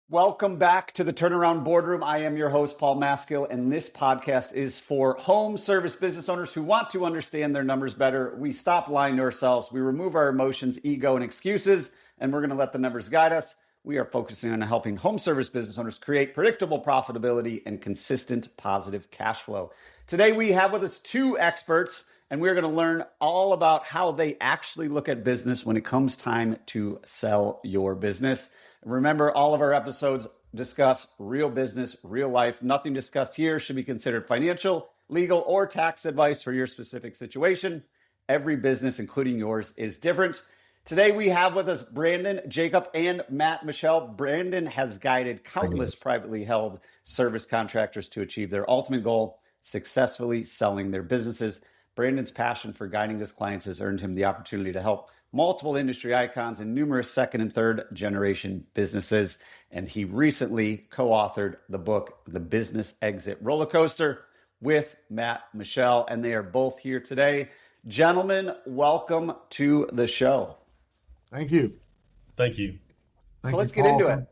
Welcome back to the Turnaround Boardroom. I am your host, Paul Maskill, and this podcast is for home service business owners who want to understand their numbers better. We stop lying to ourselves. We remove our emotions, ego, and excuses, and we're going to let the numbers guide us. We are focusing on helping home service business owners create predictable profitability and consistent positive cash flow. Today, we have with us two experts, and we're going to learn all about how they actually look at business when it comes time to sell your business. Remember, all of our episodes discuss real business, real life. Nothing discussed here should be considered financial, legal, or tax advice for your specific situation. Every business, including yours, is different. Today, we have with us Brandon, Jacob, and Michel. Brandon has guided countless privately held service contractors to achieve their ultimate goal, successfully selling their businesses. Brandon's passion for guiding his clients has earned him the opportunity to help multiple industry icons and numerous second and third generation businesses. And he recently co-authored the book, The Business Exit Roller Coaster, with Michel, and they are both here today. Gentlemen, welcome to the show. Thank you. Thank you. So let's get into it.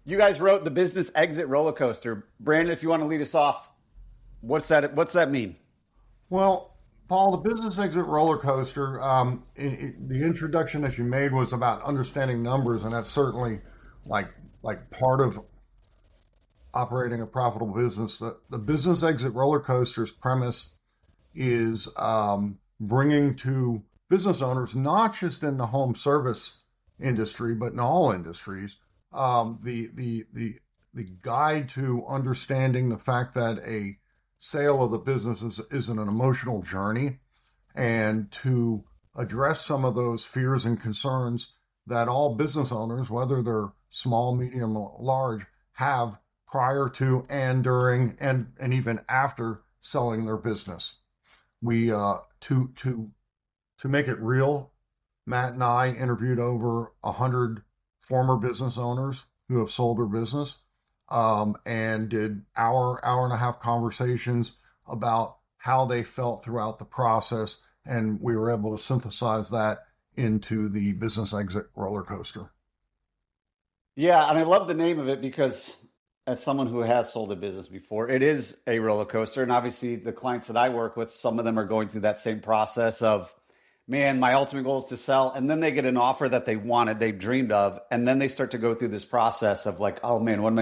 You guys wrote The Business Exit Roller Coaster. Brandon, if you want to lead us off, what's that mean? Well, Paul, the business exit roller coaster, the introduction that you made was about understanding numbers, and that's certainly like part of operating a profitable business. The business exit roller coaster's premise is bringing to business owners, not just in the home service industry, but in all industries, the guide to understanding the fact that a sale of the business is an emotional journey, and to address some of those fears and concerns that all business owners, whether they're small, medium, or large, have prior to and during and even after selling their business. We to make it real, Matt and I interviewed over 100 former business owners who have sold their business. And did hour and a half conversations about how they felt throughout the process. And we were able to synthesize that into the business exit roller coaster. Yeah, and I love the name of it because as someone who has sold a business before, it is a roller coaster. And obviously the clients that I work with, some of them are going through that same process of, man, my ultimate goal is to sell. And then they get an offer that they wanted, they've dreamed of. And then they start to go through this process of like, oh man, I'm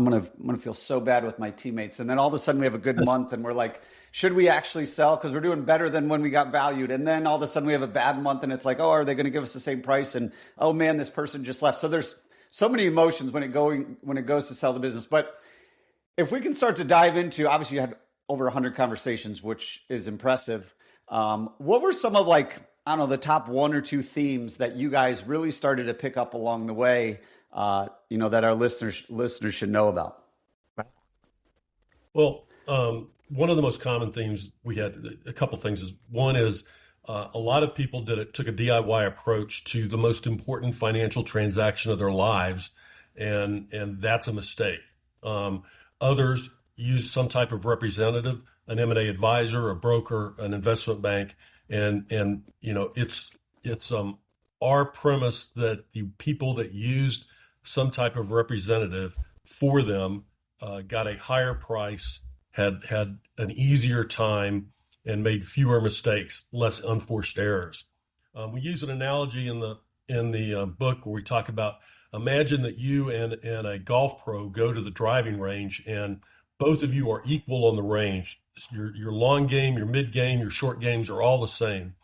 going to feel so bad with my teammates. And then all of a sudden we have a good month and we're like, should we actually sell? Because we're doing better than when we got valued. And then all of a sudden we have a bad month and it's like, oh, are they going to give us the same price? And oh man, this person just left. So there's so many emotions when it goes to sell the business. But if we can start to dive into, obviously you had over 100 conversations, which is impressive. What were some of the top one or two themes that you guys really started to pick up along the way, that our listeners should know about? Well, one of the most common themes we had, a couple things is, one is a lot of people took a DIY approach to the most important financial transaction of their lives. And that's a mistake. Others use some type of representative, an M&A advisor, a broker, an investment bank. And it's our premise that the people that used some type of representative for them got a higher price, had an easier time, and made fewer mistakes, less unforced errors. We use an analogy in the book where we talk about, imagine that you and a golf pro go to the driving range, and both of you are equal on the range. Your long game, your mid game, your short games are all the same.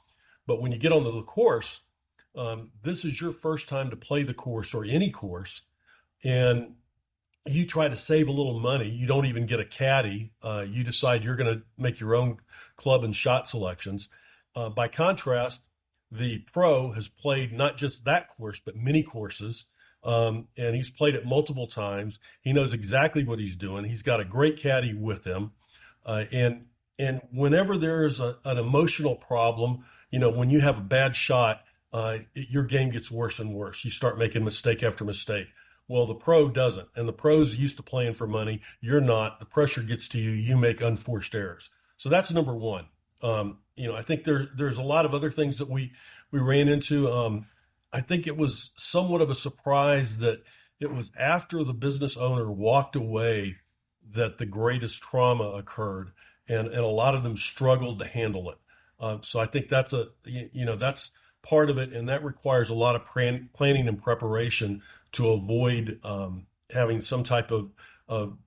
But when you get onto the course, this is your first time to play the course or any course, and you try to save a little money. You don't even get a caddy. You decide you're going to make your own club and shot selections. By contrast, the pro has played not just that course, but many courses. And he's played it multiple times. He knows exactly what he's doing. He's got a great caddy with him. And whenever there's an emotional problem, when you have a bad shot, your game gets worse and worse. You start making mistake after mistake. Well, the pro doesn't. And the pro's used to playing for money. You're not. The pressure gets to you. You make unforced errors. So that's number one. I think there's a lot of other things that we ran into. I think it was somewhat of a surprise that it was after the business owner walked away that the greatest trauma occurred, and a lot of them struggled to handle it. So I think that's that's part of it, and that requires a lot of planning and preparation to avoid having some type of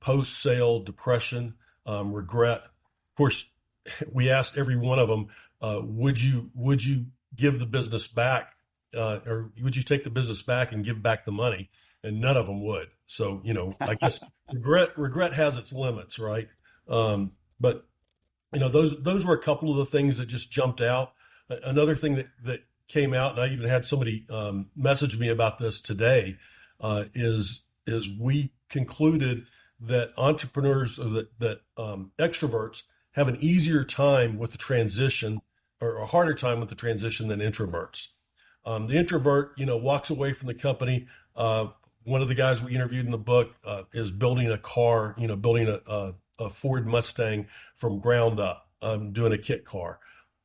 post sale depression, regret. Of course, we asked every one of them, would you give the business back, or would you take the business back and give back the money? And none of them would. So I guess regret has its limits, right? But those were a couple of the things that just jumped out. Another thing that came out, and I even had somebody message me about this today, is we concluded that entrepreneurs, or that extroverts have an easier time with the transition, or a harder time with the transition than introverts. The introvert, walks away from the company. One of the guys we interviewed in the book is building a car, building a Ford Mustang from ground up, doing a kit car.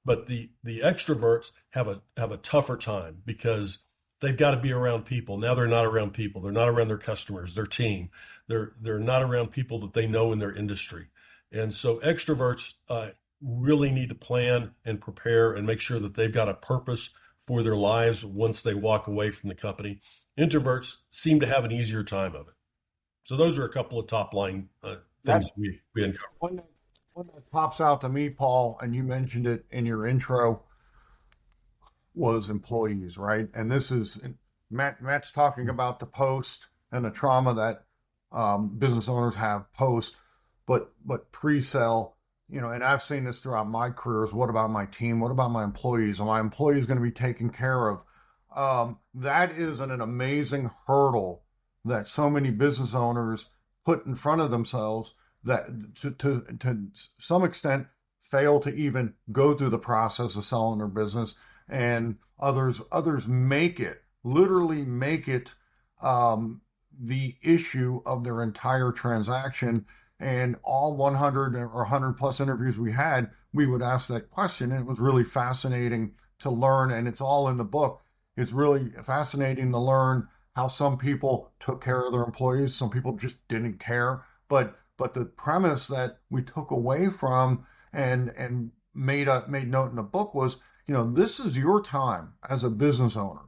But the extroverts have a tougher time because they've got to be around people. Now they're not around people. They're not around their customers, their team. They're not around people that they know in their industry. And so extroverts really need to plan and prepare and make sure that they've got a purpose for their lives once they walk away from the company. Introverts seem to have an easier time of it. So those are a couple of top line things That we uncovered. one that pops out to me, Paul, and you mentioned it in your intro, was employees, right? And this is Matt's talking about the post and the trauma that business owners have post, but pre-sale, and I've seen this throughout my careers. What about my team? What about my employees? Are my employees going to be taken care of? That is an amazing hurdle that so many business owners put in front of themselves, that to some extent fail to even go through the process of selling their business, and others literally make it the issue of their entire transaction. And all 100 or 100 plus interviews we had, we would ask that question, and it was really fascinating to learn. And it's all in the book. It's really fascinating to learn how some people took care of their employees, some people just didn't care. But the premise that we took away from and made note in the book was, this is your time as a business owner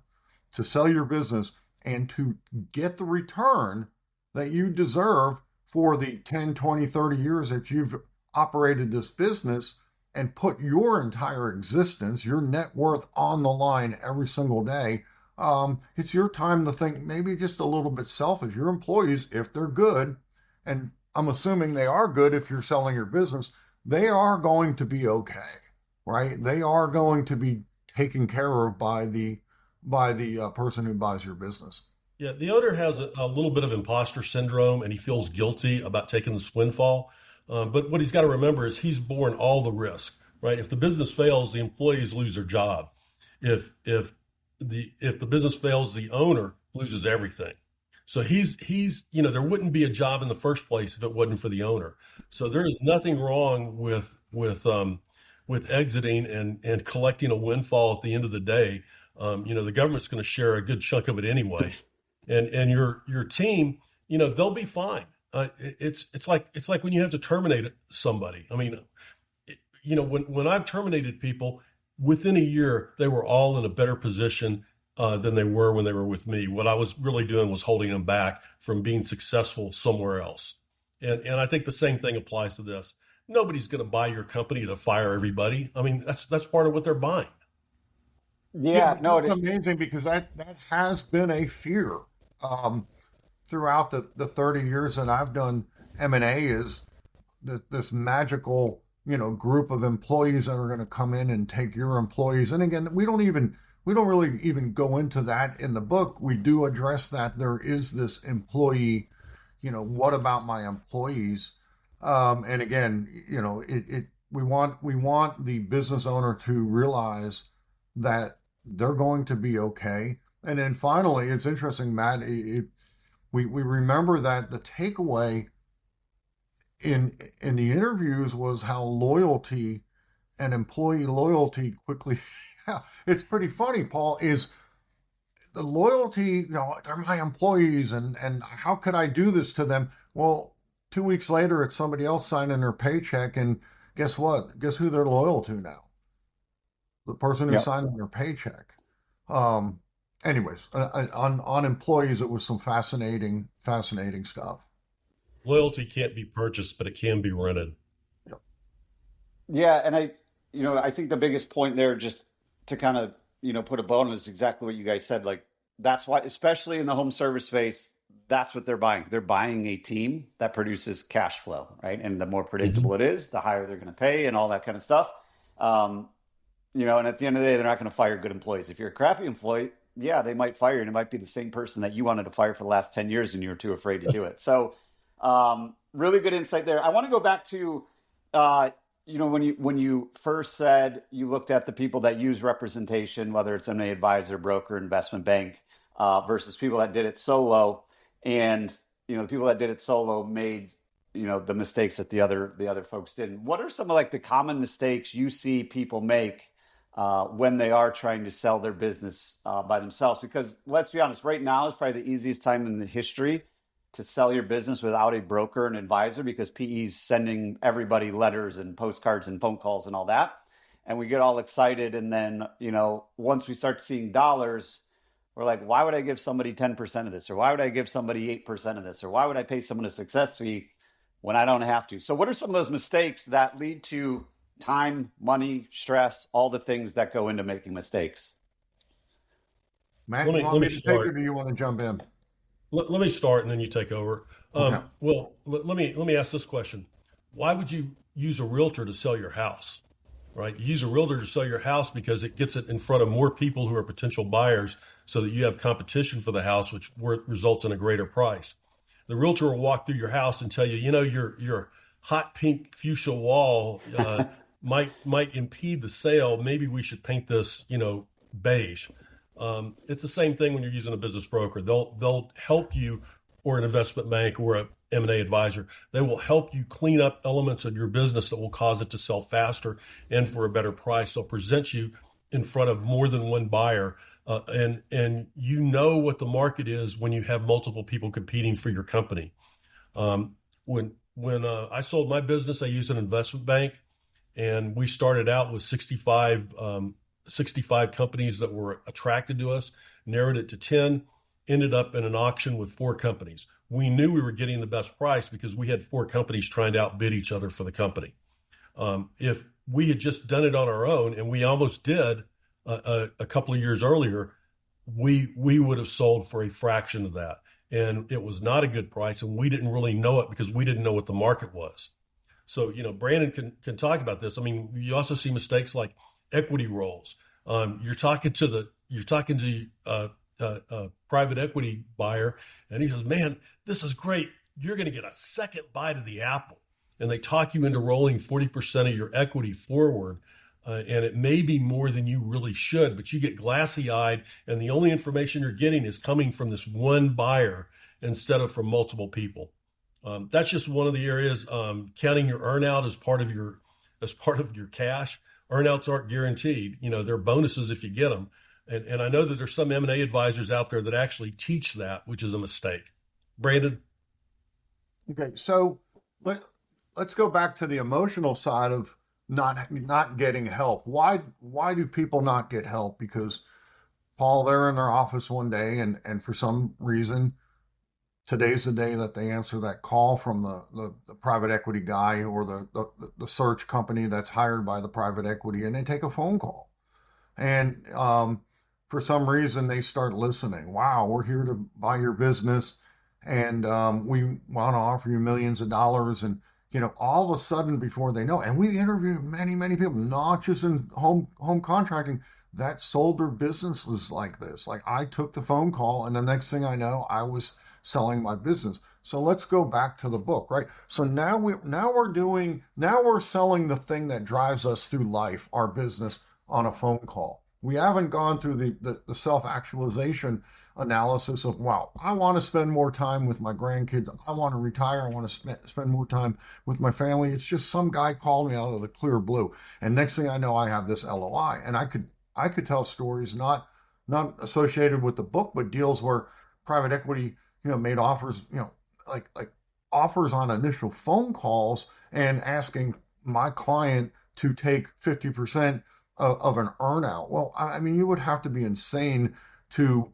to sell your business and to get the return that you deserve for the 10, 20, 30 years that you've operated this business, and put your entire existence, your net worth on the line every single day. It's your time to think maybe just a little bit selfish. Your employees, if they're good, and I'm assuming they are good if you're selling your business, they are going to be okay, right? They are going to be taken care of by the person who buys your business. Yeah, the owner has a little bit of imposter syndrome, and he feels guilty about taking the windfall. But what he's got to remember is he's borne all the risk, right? If the business fails, the employees lose their job. If the business fails, the owner loses everything. So he's there wouldn't be a job in the first place if it wasn't for the owner. So there is nothing wrong with exiting and collecting a windfall at the end of the day. The government's going to share a good chunk of it anyway, and your team, they'll be fine. It's like when you have to terminate somebody. I mean, when I've terminated people, within a year they were all in a better position than they were when they were with me. What I was really doing was holding them back from being successful somewhere else. And I think the same thing applies to this. Nobody's going to buy your company to fire everybody. I mean, that's part of what they're buying. Yeah, Yeah, but no, that's amazing, because that has been a fear um, throughout the 30 years that I've done M&A, is this magical, group of employees that are going to come in and take your employees. And again, we don't really even go into that in the book. We do address that there is this employee, what about my employees? And again, we want the business owner to realize that they're going to be okay. And then finally, it's interesting, Matt, we remember that the takeaway in the interviews was how loyalty and employee loyalty quickly, it's pretty funny, Paul, is the loyalty, they're my employees, and how could I do this to them? Well, 2 weeks later, it's somebody else signing their paycheck, and guess what? Guess who they're loyal to now? The person who's Yep. signing their paycheck. Um, anyways, on employees, it was some fascinating stuff. Loyalty can't be purchased, but it can be rented. Yep. Yeah, and I think the biggest point there, just to kind of, put a bone, is exactly what you guys said. Like, that's why, especially in the home service space, that's what they're buying. They're buying a team that produces cash flow, right? And the more predictable Mhm. it is, the higher they're going to pay and all that kind of stuff. Um, and at the end of the day, they're not going to fire good employees. If you're a crappy employee, yeah, they might fire you, and it might be the same person that you wanted to fire for the last 10 years and you were too afraid to do it. So, really good insight there. I want to go back to, when you first said you looked at the people that use representation, whether it's M&A advisor, broker, investment bank, versus people that did it solo, and the people that did it solo made the mistakes that the other folks didn't. What are some of like the common mistakes you see people make when they are trying to sell their business by themselves? Because let's be honest, right now is probably the easiest time in the history to sell your business without a broker and advisor, because PE's sending everybody letters and postcards and phone calls and all that. And we get all excited. And then, once we start seeing dollars, we're like, why would I give somebody 10% of this? Or why would I give somebody 8% of this? Or why would I pay someone a success fee when I don't have to? So what are some of those mistakes that lead to time, money, stress, all the things that go into making mistakes? Matt, Let you me want let me me to take it, start. or do you want to jump in? Let me start, and then you take over. Okay. Well, let me ask this question: why would you use a realtor to sell your house? Right? You use a realtor to sell your house because it gets it in front of more people who are potential buyers, so that you have competition for the house, which results in a greater price. The realtor will walk through your house and tell you, your hot pink fuchsia wall might impede the sale. Maybe we should paint this, beige. It's the same thing when you're using a business broker. They'll help you, or an investment bank, or a M&A advisor. They will help you clean up elements of your business that will cause it to sell faster and for a better price. They'll present you in front of more than one buyer, and you know what the market is when you have multiple people competing for your company. When I sold my business, I used an investment bank, and we started out with 65 companies that were attracted to us, narrowed it to 10, ended up in an auction with 4 companies. We knew we were getting the best price because we had 4 companies trying to outbid each other for the company. If we had just done it on our own, and we almost did a couple of years earlier, we would have sold for a fraction of that. And it was not a good price, and we didn't really know it because we didn't know what the market was. So, Brandon can talk about this. I mean, you also see mistakes like equity rolls. You're talking to a private equity buyer, and he says, "Man, this is great. You're going to get a second bite of the apple." And they talk you into rolling 40% of your equity forward. And it may be more than you really should, but you get glassy eyed, and the only information you're getting is coming from this one buyer instead of from multiple people. That's just one of the areas. Counting your earnout as part of your cash. Earnouts aren't guaranteed. They're bonuses if you get them. And I know that there's some M&A advisors out there that actually teach that, which is a mistake. Brandon? Okay. So let, let's go back to the emotional side of not getting help. Why do people not get help? Because Paul, they're in their office one day, and for some reason, today's the day that they answer that call from the private equity guy, or the search company that's hired by the private equity, and they take a phone call. And for some reason, they start listening. Wow, we're here to buy your business, and we want to offer you millions of dollars. And all of a sudden, before they know, and we interviewed many people, not just in home contracting, that sold their businesses like this. Like, I took the phone call, and the next thing I know, I was selling my business. So let's go back to the book, right? So now we're selling the thing that drives us through life, our business, on a phone call. We haven't gone through the self-actualization analysis of, wow, I want to spend more time with my grandkids. I want to retire. I want to spend more time with my family. It's just some guy called me out of the clear blue. And next thing I know, I have this LOI. And I could tell stories, not not associated with the book, but deals where private equity, made offers, like offers on initial phone calls and asking my client to take 50% of an earnout. Well, I mean, you would have to be insane to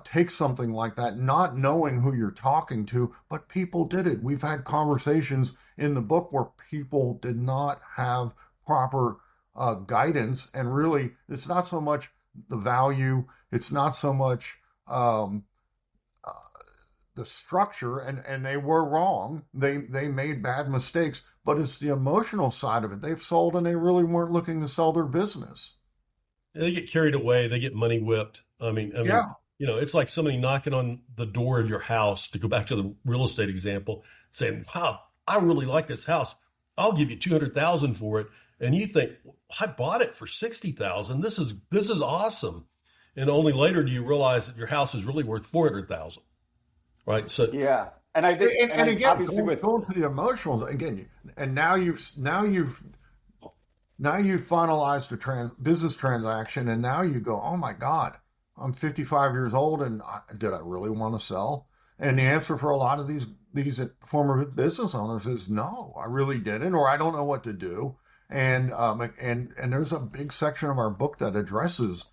take something like that, not knowing who you're talking to, but people did it. We've had conversations in the book where people did not have proper guidance, and really, it's not so much the value, it's not so much um, uh, the structure, and they were wrong. They made bad mistakes, but it's the emotional side of it. They've sold, and they really weren't looking to sell their business. They get carried away. They get money whipped. Yeah, It's like somebody knocking on the door of your house, to go back to the real estate example, saying, "Wow, I really like this house. I'll give you 200,000 for it." And you think, "I bought it for 60,000. This is awesome." And only later do you realize that your house is really worth 400,000, right? So Yeah. And I think, and again, obviously with, going to the emotional again, and now you've finalized a business transaction, and now you go, oh my God, I'm 55 years old, and did I really want to sell? And the answer for a lot of these former business owners is no, I really didn't, or I don't know what to do. And there's a big section of our book that addresses,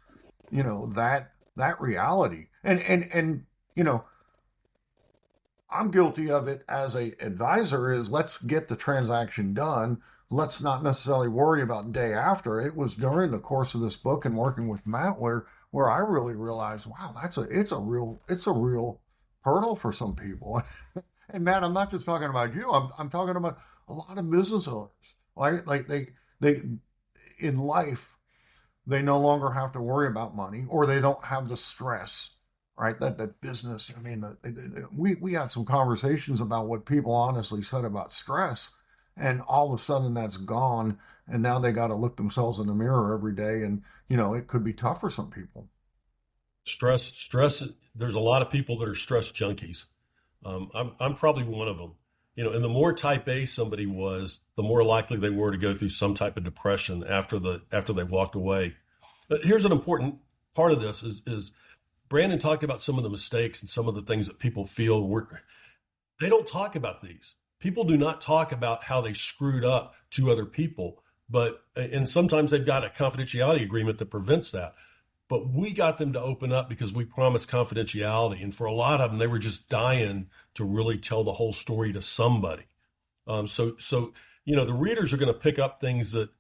that reality. And I'm guilty of it as a advisor, is let's get the transaction done. Let's not necessarily worry about day after. It was during the course of this book and working with Matt where I really realized, wow, it's a real hurdle for some people. And Matt, I'm not just talking about you. I'm talking about a lot of business owners. Like they in life, they no longer have to worry about money, or they don't have the stress, right? That business. I mean, we had some conversations about what people honestly said about stress, and all of a sudden that's gone, and now they got to look themselves in the mirror every day, and it could be tough for some people. stress. There's a lot of people that are stress junkies. I'm probably one of them. And the more type A somebody was, the more likely they were to go through some type of depression after they walked away. But here's an important part of this is Brandon talked about some of the mistakes and some of the things that people feel they don't talk about these. People do not talk about how they screwed up to other people, and sometimes they've got a confidentiality agreement that prevents that. But we got them to open up because we promised confidentiality. And for a lot of them, they were just dying to really tell the whole story to somebody. So the readers are going to pick up things that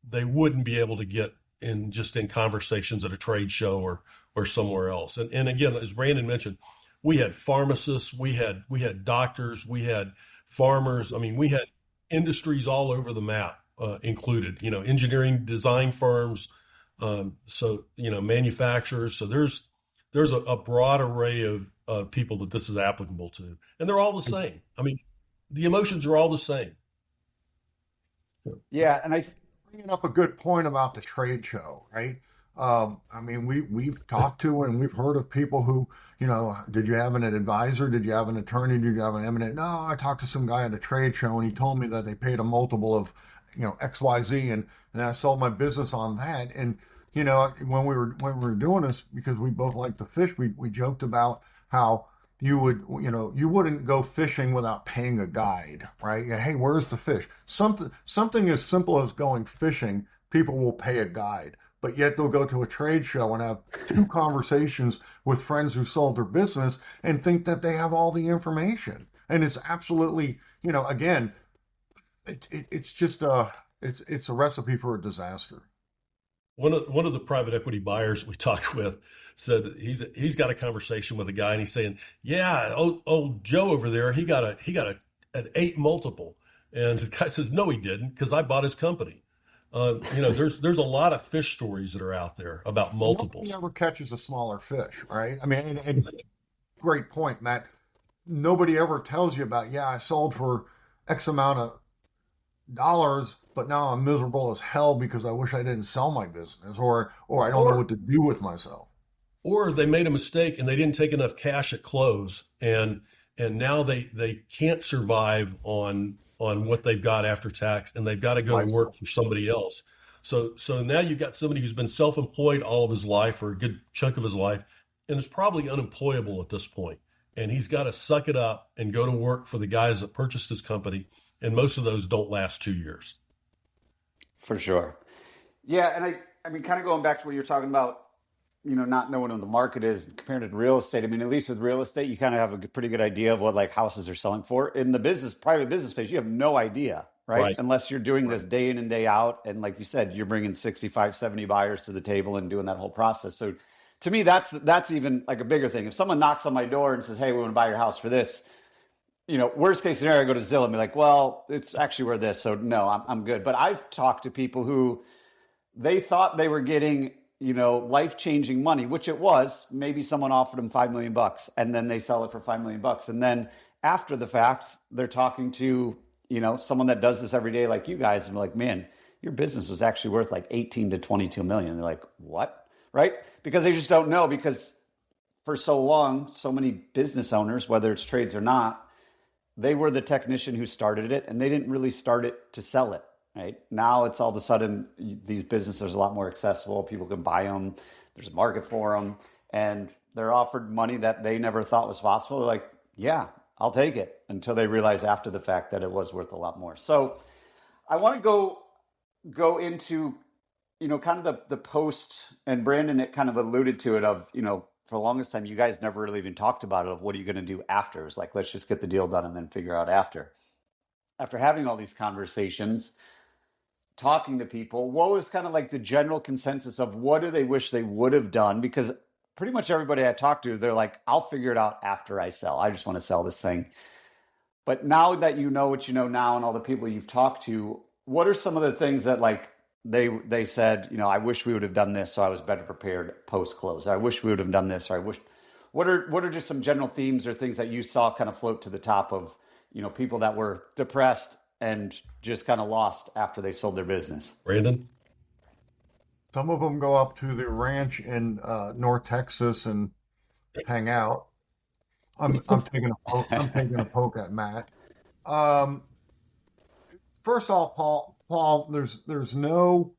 they wouldn't be able to get in conversations at a trade show or somewhere else. And again, as Brandon mentioned, we had pharmacists, we had doctors, we had farmers. I mean, we had industries all over the map included. Engineering design firms. Manufacturers. So there's a broad array of people that this is applicable to, and they're all the same. I mean, the emotions are all the same. yeah. And Bringing up a good point about the trade show, right? I mean, we've talked to and we've heard of people who, did you have an advisor? Did you have an attorney? Did you have an M&A? No, I talked to some guy at a trade show, and he told me that they paid a multiple of, XYZ, and I sold my business on that. And when we were doing this, because we both like to fish, we joked about how you wouldn't go fishing without paying a guide, right? Hey, where's the fish? Something as simple as going fishing, people will pay a guide. But yet they'll go to a trade show and have two conversations with friends who sold their business and think that they have all the information. And it's absolutely, again, it's just it's a recipe for a disaster. One of the private equity buyers we talked with said that he's got a conversation with a guy, and he's saying, "Yeah, old Joe over there, he got an 8 multiple," and the guy says, "No, he didn't, because I bought his company." There's a lot of fish stories that are out there about multiples. Nobody ever catches a smaller fish, right? I mean, and great point, Matt. Nobody ever tells you about, yeah, I sold for X amount of dollars, but now I'm miserable as hell because I wish I didn't sell my business, or I don't know what to do with myself. Or they made a mistake and they didn't take enough cash at close, and now they can't survive on what they've got after tax, and they've got to go to work for somebody else. So now you've got somebody who's been self-employed all of his life or a good chunk of his life and is probably unemployable at this point. And he's got to suck it up and go to work for the guys that purchased his company. And most of those don't last 2 years. For sure. Yeah, and I mean, kind of going back to what you're talking about, not knowing what the market is compared to real estate. I mean, at least with real estate, you kind of have a pretty good idea of what like houses are selling for. In the private business space, you have no idea, right? Right. Unless you're doing this Right. day in and day out. And like you said, you're bringing 65, 70 buyers to the table and doing that whole process. So to me, that's even like a bigger thing. If someone knocks on my door and says, "Hey, we want to buy your house for this," worst case scenario, I go to Zillow and be like, "Well, it's actually worth this." So no, I'm good. But I've talked to people who they thought they were getting, life-changing money, which it was. Maybe someone offered them 5 million bucks and then they sell it for 5 million bucks. And then after the fact, they're talking to, someone that does this every day like you guys and they're like, "Man, your business was actually worth like 18 to 22 million." They're like, "What?" Right? Because they just don't know, because for so long, so many business owners, whether it's trades or not, they were the technician who started it and they didn't really start it to sell it. Right now, it's all of a sudden these businesses are a lot more accessible. People can buy them. There's a market for them, and they're offered money that they never thought was possible. They're like, "Yeah, I'll take it," until they realize after the fact that it was worth a lot more. So I want to go into kind of the post, and Brandon, it kind of alluded to it of, for the longest time, you guys never really even talked about it of what are you going to do after. It's like, let's just get the deal done and then figure out after. After having all these conversations, talking to people, what was kind of like the general consensus of what do they wish they would have done? Because pretty much everybody I talked to, they're like, "I'll figure it out after I sell. I just want to sell this thing." But now that you know what you know now and all the people you've talked to, what are some of the things that like they said, "I wish we would have done this so I was better prepared post close. I wish we would have done this, or I wish." What are just some general themes or things that you saw kind of float to the top of, people that were depressed and just kind of lost after they sold their business? Brandon? Some of them go up to the ranch in North Texas and hang out. I'm taking a poke at Matt. Um, First off, Paul, there's no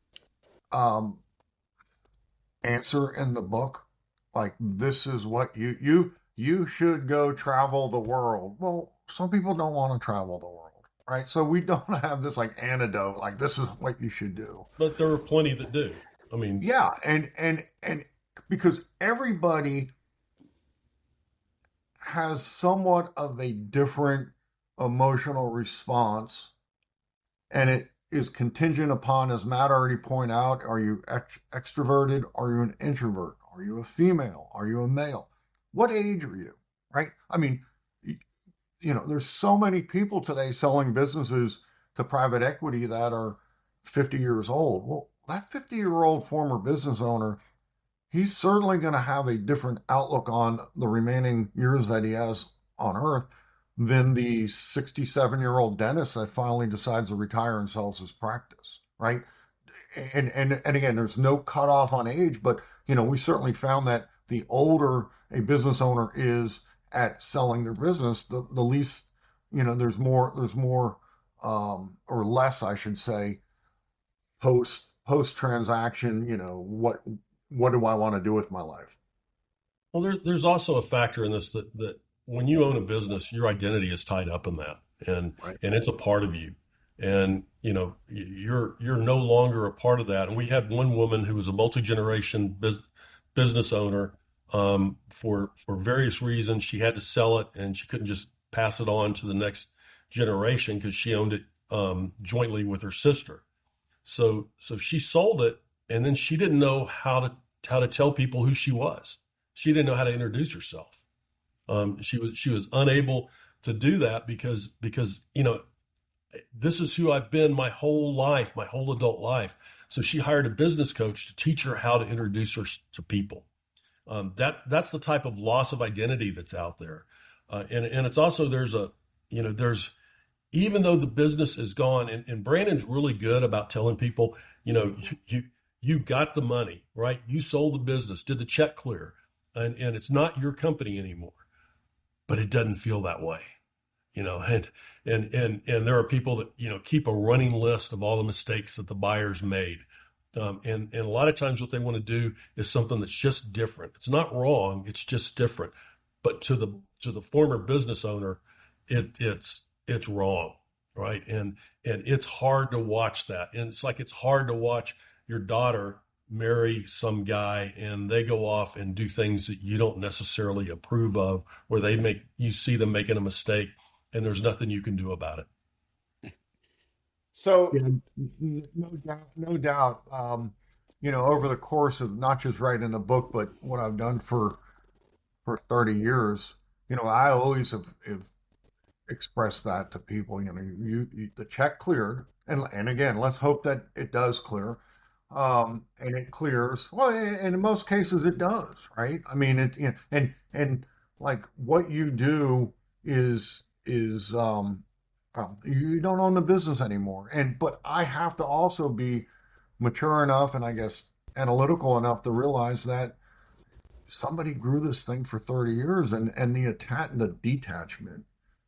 um, answer in the book like this is what you should go travel the world. Well, some people don't want to travel the world, right? So we don't have this like antidote, like this is what you should do. But there are plenty that do. I mean, Yeah, and because everybody has somewhat of a different emotional response, and it is contingent upon, as Matt already pointed out, are you extroverted? Are you an introvert? Are you a female? Are you a male? What age are you? Right? I mean, there's so many people today selling businesses to private equity that are 50 years old. Well, that 50-year-old former business owner, he's certainly going to have a different outlook on the remaining years that he has on earth than the 67-year-old dentist that finally decides to retire and sells his practice, right? And again, there's no cutoff on age, but we certainly found that the older a business owner is at selling their business, the least, there's more or less, I should say, post transaction. What do I want to do with my life? well, there's also a factor in this that when you own a business, your identity is tied up in that, and Right. and it's a part of you, and you're no longer a part of that. And we had one woman who was a multi-generation business owner. For various reasons, she had to sell it, and she couldn't just pass it on to the next generation because she owned it jointly with her sister. So she sold it, and then she didn't know how to tell people who she was. She didn't know how to introduce herself. She was unable to do that because this is who I've been my whole life, my whole adult life. So she hired a business coach to teach her how to introduce her to people. That's the type of loss of identity that's out there, and it's also there's even though the business is gone, and Brandon's really good about telling people, you got the money, right? You sold the business, did the check clear, and it's not your company anymore. But it doesn't feel that way, and there are people that keep a running list of all the mistakes that the buyers made. And a lot of times what they want to do is something that's just different. It's not wrong. It's just different. But to the former business owner, it's wrong, right? And it's hard to watch that. And it's like it's hard to watch your daughter marry some guy and they go off and do things that you don't necessarily approve of, where you see them making a mistake and there's nothing you can do about it. So, Yeah, no doubt, no doubt. Over the course of not just writing a book, but what I've done for 30 years, I always have expressed that to people. The check cleared, and again, let's hope that it does clear, and it clears. Well, and in most cases, it does, right? I mean, and like what you do is you don't own the business anymore. But I have to also be mature enough and I guess analytical enough to realize that somebody grew this thing for 30 years and the detachment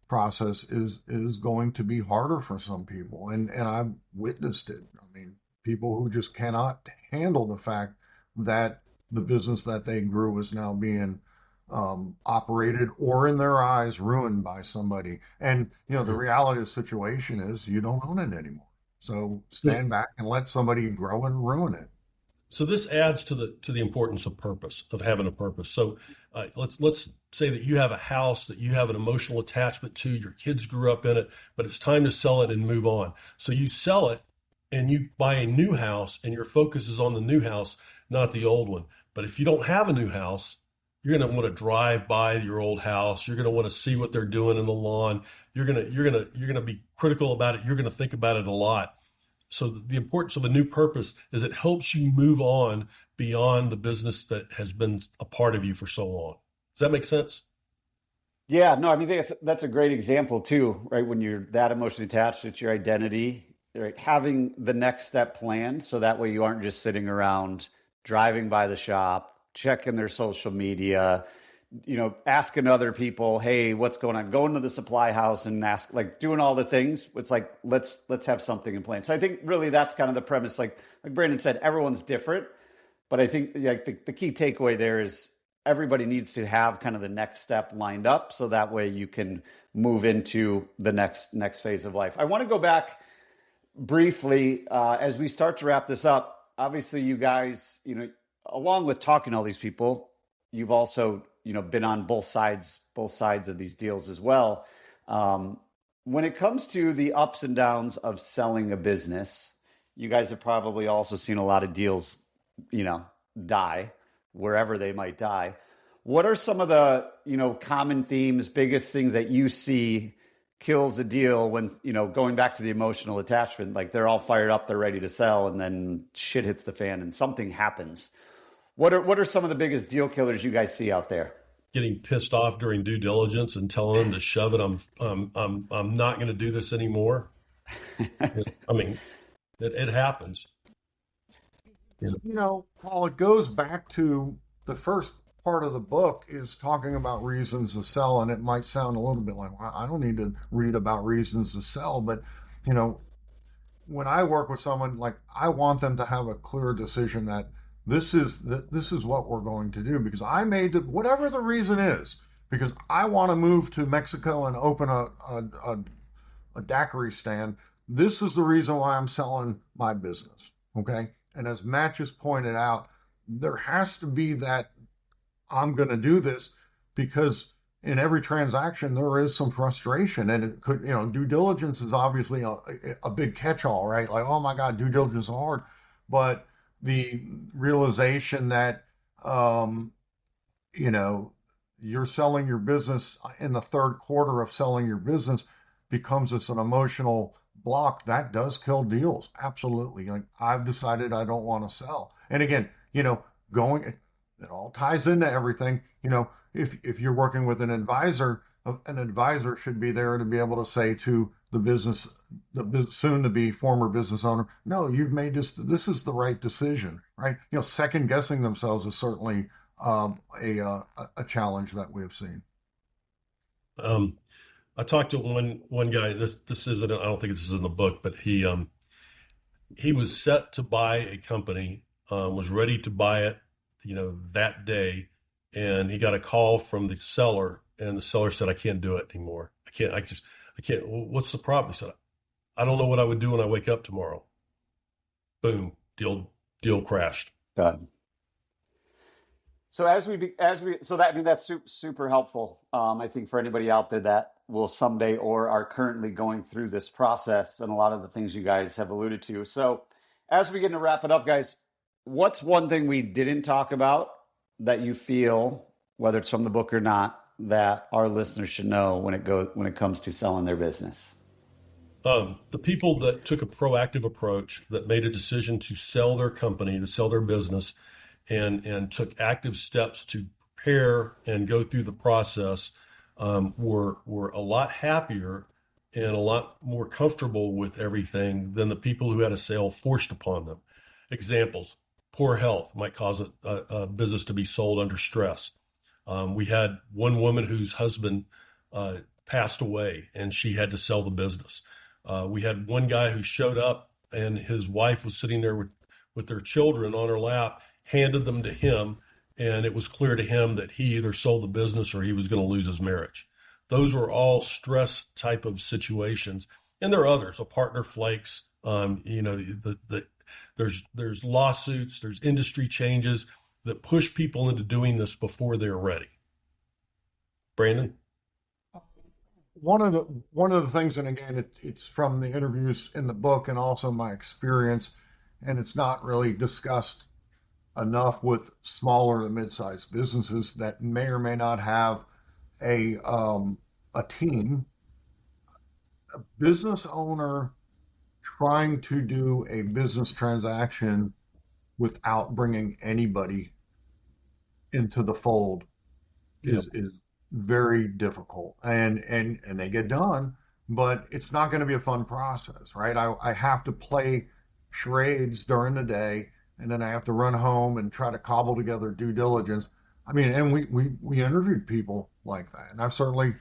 process is going to be harder for some people. And I've witnessed it. I mean, people who just cannot handle the fact that the business that they grew is now being operated or in their eyes ruined by somebody. And the reality of the situation is you don't own it anymore. So stand back and let somebody grow and ruin it. So this adds to the importance of purpose, of having a purpose. So let's say that you have a house that you have an emotional attachment to, your kids grew up in it, but it's time to sell it and move on. So you sell it and you buy a new house and your focus is on the new house, not the old one. But if you don't have a new house, you're going to want to drive by your old house. You're going to want to see what they're doing in the lawn. You're going to be critical about it. You're going to think about it a lot. So the importance of a new purpose is it helps you move on beyond the business that has been a part of you for so long. Does that make sense? yeah, no, I mean, that's a great example too, right? When you're that emotionally attached, it's your identity, right? Having the next step planned so that way you aren't just sitting around driving by the shop, checking their social media, asking other people, hey, what's going on? Going to the supply house and like doing all the things. It's like, let's have something in plan. So I think really that's kind of the premise. Like Brandon said, everyone's different, but I think like the key takeaway there is everybody needs to have kind of the next step lined up. So that way you can move into the next phase of life. I want to go back briefly as we start to wrap this up. Obviously you guys, along with talking to all these people, you've also been on both sides of these deals as well. When it comes to the ups and downs of selling a business, you guys have probably also seen a lot of deals, die wherever they might die. What are some of the common themes, biggest things that you see kills a deal when going back to the emotional attachment? Like they're all fired up, they're ready to sell, and then shit hits the fan and something happens. What are some of the biggest deal killers you guys see out there? Getting pissed off during due diligence and telling them to shove it. I'm not going to do this anymore. I mean, it happens. Paul, it goes back to the first part of the book is talking about reasons to sell, and it might sound a little bit like, well, I don't need to read about reasons to sell, but when I work with someone, like I want them to have a clear decision that this is what we're going to do because I made whatever the reason is because I want to move to Mexico and open a daiquiri stand. This is the reason why I'm selling my business. Okay. And as Matt just pointed out, there has to be that I'm going to do this because in every transaction, there is some frustration and it could, due diligence is obviously a big catch-all, right? Like, oh my God, due diligence is hard. But the realization that, you're selling your business in the third quarter of selling your business becomes an emotional block that does kill deals. Absolutely. Like I've decided I don't want to sell. And again, going, it all ties into everything. If you're working with an advisor should be there to be able to say to the soon to be former business owner, no, you've made this is the right decision, right? Second guessing themselves is certainly a challenge that we have seen. I talked to one guy. This isn't. I don't think this is in the book, but He was set to buy a company, was ready to buy it, that day. And he got a call from the seller, and the seller said, "I can't do it anymore. I can't. What's the problem?" He said, "I don't know what I would do when I wake up tomorrow." Boom, deal crashed. Done. So that's super helpful. I think for anybody out there that will someday or are currently going through this process, and a lot of the things you guys have alluded to. So as we get to wrap it up, guys, what's one thing we didn't talk about that you feel, whether it's from the book or not, that our listeners should know when it comes to selling their business? The people that took a proactive approach, that made a decision to sell their company, to sell their business, and took active steps to prepare and go through the process, were a lot happier and a lot more comfortable with everything than the people who had a sale forced upon them. Examples: poor health might cause a business to be sold under stress. We had one woman whose husband passed away, and she had to sell the business. We had one guy who showed up, and his wife was sitting there with their children on her lap, handed them to him, and it was clear to him that he either sold the business or he was going to lose his marriage. Those were all stress type of situations. And there are others. A partner flakes. There's lawsuits, there's industry changes that push people into doing this before they're ready. Brandon? One of the things, and again, it's from the interviews in the book and also my experience, and it's not really discussed enough with smaller to mid-sized businesses that may or may not have a team. A business owner trying to do a business transaction without bringing anybody into the fold Yep. is very difficult, and they get done, but it's not going to be a fun process, right? I have to play charades during the day, and then I have to run home and try to cobble together due diligence. I mean, and we interviewed people like that, and I've certainly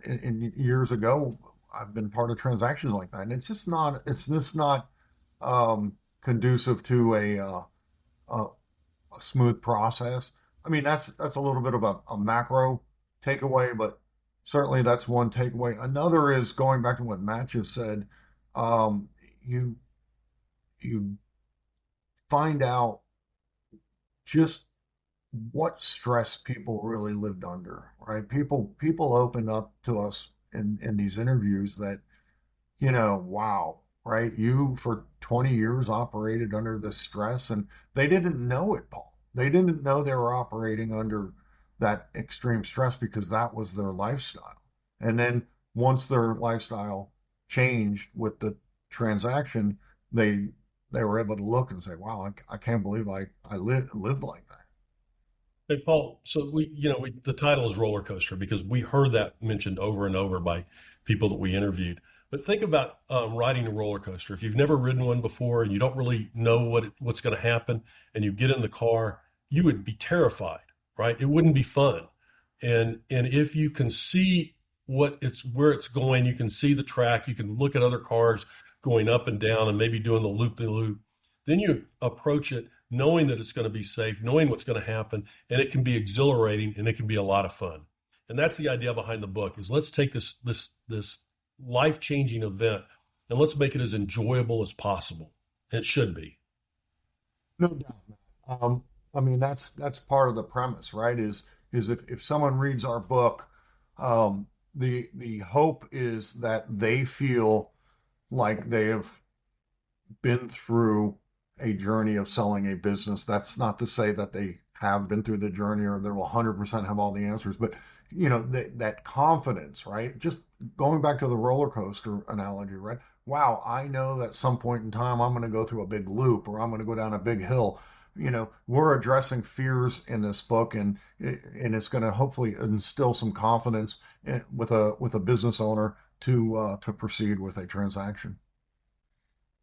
in years ago I've been part of transactions like that, and it's just not conducive to a smooth process. I mean, that's a little bit of a macro takeaway, but certainly that's one takeaway. Another is going back to what Matt just said. Um, you you find out just what stress people really lived under, right? People opened up to us in these interviews that, wow, right? You for 20 years operated under this stress, and they didn't know it, Paul. They didn't know they were operating under that extreme stress because that was their lifestyle. And then once their lifestyle changed with the transaction, they they were able to look and say, wow, I can't believe lived like that. Hey, Paul, so the title is roller coaster because we heard that mentioned over and over by people that we interviewed. But think about riding a roller coaster. If you've never ridden one before and you don't really know what's going to happen, and you get in the car, you would be terrified, right? It wouldn't be fun. And if you can see where it's going, you can see the track, you can look at other cars going up and down and maybe doing the loop de loop. Then you approach it knowing that it's going to be safe, knowing what's going to happen, and it can be exhilarating and it can be a lot of fun. And that's the idea behind the book: is let's take this life-changing event and let's make it as enjoyable as possible. It should be. No doubt, man. I mean, that's part of the premise, right? Is if someone reads our book, the hope is that they feel like they have been through a journey of selling a business. That's not to say that they have been through the journey or they will 100% have all the answers, but that confidence, right? Just going back to the roller coaster analogy, right? Wow, I know that some point in time I'm going to go through a big loop or I'm going to go down a big hill. We're addressing fears in this book, and it's going to hopefully instill some confidence with a business owner to proceed with a transaction.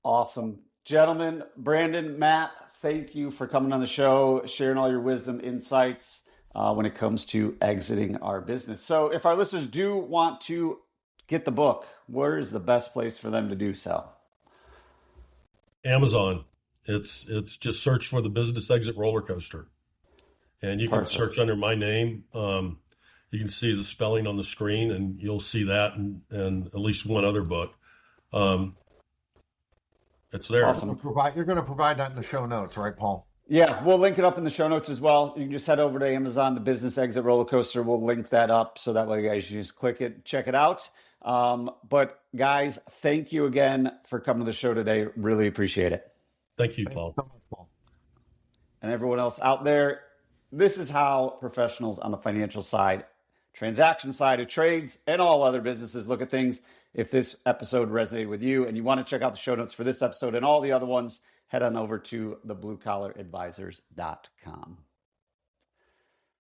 Awesome. Gentlemen, Brandon, Matt, thank you for coming on the show, sharing all your wisdom, insights when it comes to exiting our business. So if our listeners do want to get the book, where is the best place for them to do so? Amazon. It's just search for the Business Exit Roller Coaster, and you can search under my name. You can see the spelling on the screen, and you'll see that and at least one other book. It's there. Awesome. You're going to provide that in the show notes, right, Paul? Yeah, we'll link it up in the show notes as well. You can just head over to Amazon, the Business Exit Roller Coaster. We'll link that up so that way, guys, you just click it, check it out. But guys, thank you again for coming to the show today. Really appreciate it. Thank you, Paul. So much, Paul. And everyone else out there, this is how professionals on the financial side, transaction side of trades, and all other businesses look at things. If this episode resonated with you and you want to check out the show notes for this episode and all the other ones, head on over to thebluecollaradvisors.com.